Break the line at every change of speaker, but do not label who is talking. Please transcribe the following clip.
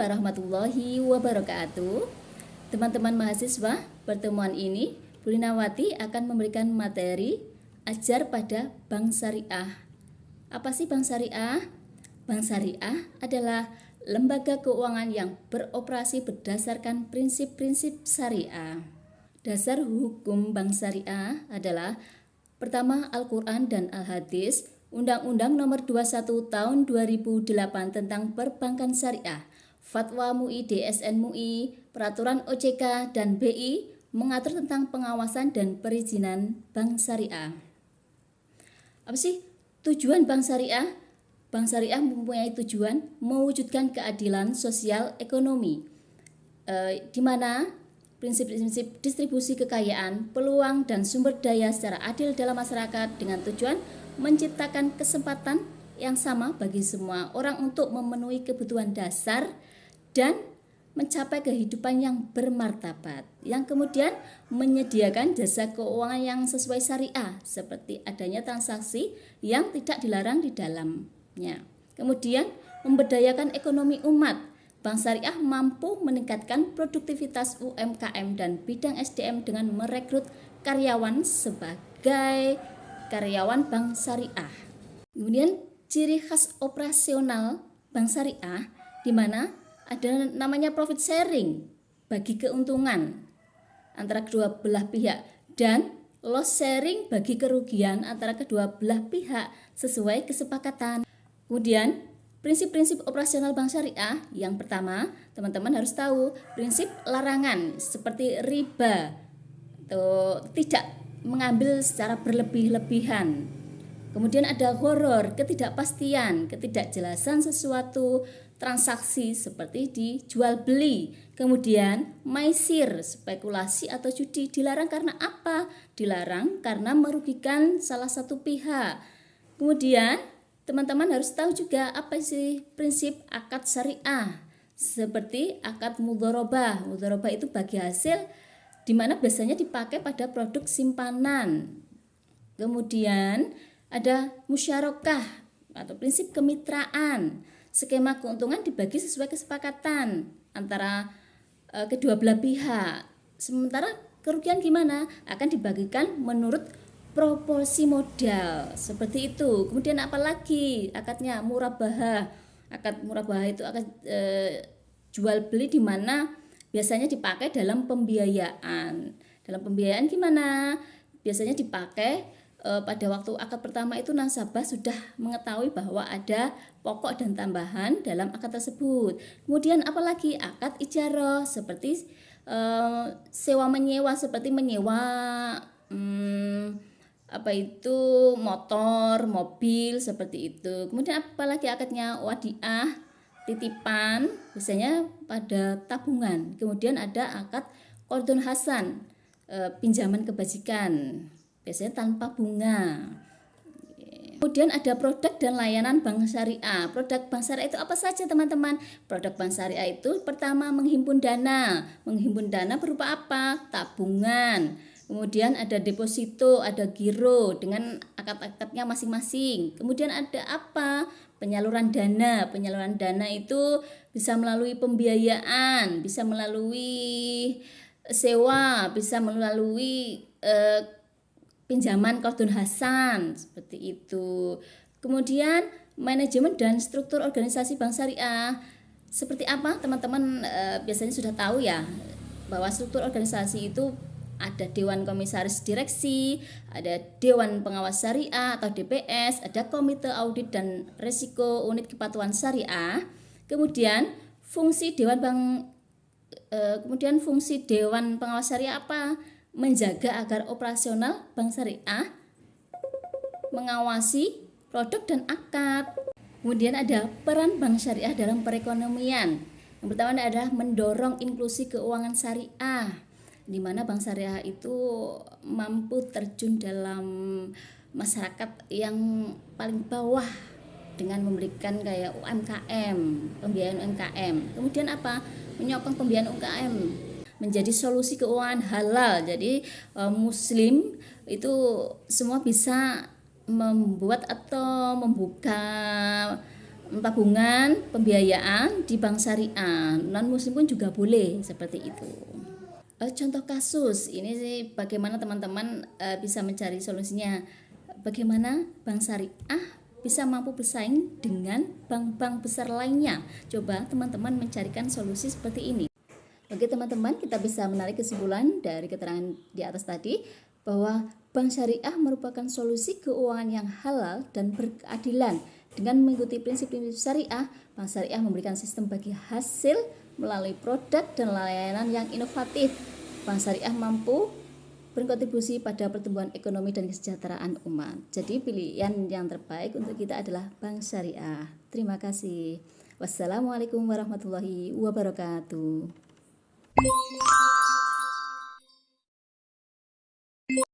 warahmatullahi wabarakatuh. Teman-teman mahasiswa, pertemuan ini Bu Linawati akan memberikan materi ajar pada Bank Syariah. Apa sih Bank Syariah? Bank Syariah adalah lembaga keuangan yang beroperasi berdasarkan prinsip-prinsip syariah. Dasar hukum Bank Syariah adalah pertama Al-Quran dan Al-Hadis, Undang-Undang Nomor 21 Tahun 2008 tentang Perbankan Syariah, Fatwa MUI DSN MUI, Peraturan OJK dan BI mengatur tentang pengawasan dan perizinan Bank Syariah. Apa sih tujuan Bank Syariah? Bank Syariah mempunyai tujuan mewujudkan keadilan sosial ekonomi, di mana prinsip-prinsip distribusi kekayaan, peluang, dan sumber daya secara adil dalam masyarakat dengan tujuan menciptakan kesempatan yang sama bagi semua orang untuk memenuhi kebutuhan dasar dan mencapai kehidupan yang bermartabat, yang kemudian menyediakan jasa keuangan yang sesuai syariah seperti adanya transaksi yang tidak dilarang di dalamnya. Kemudian memberdayakan ekonomi umat. Bank Syariah mampu meningkatkan produktivitas UMKM dan bidang SDM dengan merekrut karyawan sebagai karyawan Bank Syariah. Kemudian ciri khas operasional Bank Syariah di mana ada namanya profit sharing, bagi keuntungan antara kedua belah pihak, dan loss sharing, bagi kerugian antara kedua belah pihak sesuai kesepakatan. Kemudian prinsip-prinsip operasional Bank Syariah, yang pertama teman-teman harus tahu prinsip larangan seperti riba atau tidak mengambil secara berlebih-lebihan. Kemudian ada horor, ketidakpastian, ketidakjelasan sesuatu transaksi seperti dijual beli. Kemudian maisir, spekulasi atau judi dilarang karena apa? Dilarang karena merugikan salah satu pihak. Kemudian teman-teman harus tahu juga apa sih prinsip akad syariah, seperti akad mudharabah. Mudharabah itu bagi hasil di mana biasanya dipakai pada produk simpanan. Kemudian ada musyarakah atau prinsip kemitraan. Skema keuntungan dibagi sesuai kesepakatan antara kedua belah pihak. Sementara kerugian gimana? Akan dibagikan menurut proporsi modal, seperti itu. Kemudian apalagi akadnya murabahah. Akad murabahah itu akad jual beli di mana biasanya dipakai dalam pembiayaan. Dalam pembiayaan gimana? Biasanya dipakai pada waktu akad pertama itu nasabah sudah mengetahui bahwa ada pokok dan tambahan dalam akad tersebut. Kemudian apalagi akad ijarah seperti sewa menyewa, seperti menyewa motor, mobil, seperti itu. Kemudian apalagi akadnya wadiah, titipan, biasanya pada tabungan. Kemudian ada akad qardun hasan, pinjaman kebajikan, biasanya tanpa bunga. Kemudian ada produk dan layanan Bank Syariah. Produk Bank Syariah itu apa saja teman-teman? Produk Bank Syariah itu pertama menghimpun dana. Menghimpun dana berupa apa? Tabungan. Kemudian ada deposito, ada giro dengan akad-akadnya masing-masing. Kemudian ada apa? Penyaluran dana. Penyaluran dana itu bisa melalui pembiayaan, bisa melalui sewa, bisa melalui pinjaman qardun hasan, seperti itu. Kemudian manajemen dan struktur organisasi Bank Syariah seperti apa? Teman-teman biasanya sudah tahu ya bahwa struktur organisasi itu ada Dewan Komisaris Direksi, ada Dewan Pengawas Syariah atau DPS, ada Komite Audit dan Risiko Unit Kepatuhan Syariah. Kemudian fungsi Dewan Pengawas Syariah apa? Menjaga agar operasional Bank Syariah mengawasi produk dan akad. Kemudian ada peran Bank Syariah dalam perekonomian. Yang pertama adalah mendorong inklusi keuangan syariah, di mana Bank Syariah itu mampu terjun dalam masyarakat yang paling bawah dengan memberikan kayak UMKM, pembiayaan UMKM. Kemudian apa? Menyokong pembiayaan UMKM menjadi solusi keuangan halal. Jadi muslim itu semua bisa membuat atau membuka tabungan, pembiayaan di bank syariah. Non muslim pun juga boleh seperti itu. Contoh kasus ini sih bagaimana teman-teman bisa mencari solusinya. Bagaimana bank syariah bisa mampu bersaing dengan bank-bank besar lainnya. Coba teman-teman mencarikan solusi seperti ini. Oke teman-teman, kita bisa menarik kesimpulan dari keterangan di atas tadi bahwa bank syariah merupakan solusi keuangan yang halal dan berkeadilan. Dengan mengikuti prinsip-prinsip syariah, bank syariah memberikan sistem bagi hasil melalui produk dan layanan yang inovatif. Bank syariah mampu berkontribusi pada pertumbuhan ekonomi dan kesejahteraan umat. Jadi pilihan yang terbaik untuk kita adalah bank syariah. Terima kasih. Wassalamualaikum warahmatullahi wabarakatuh.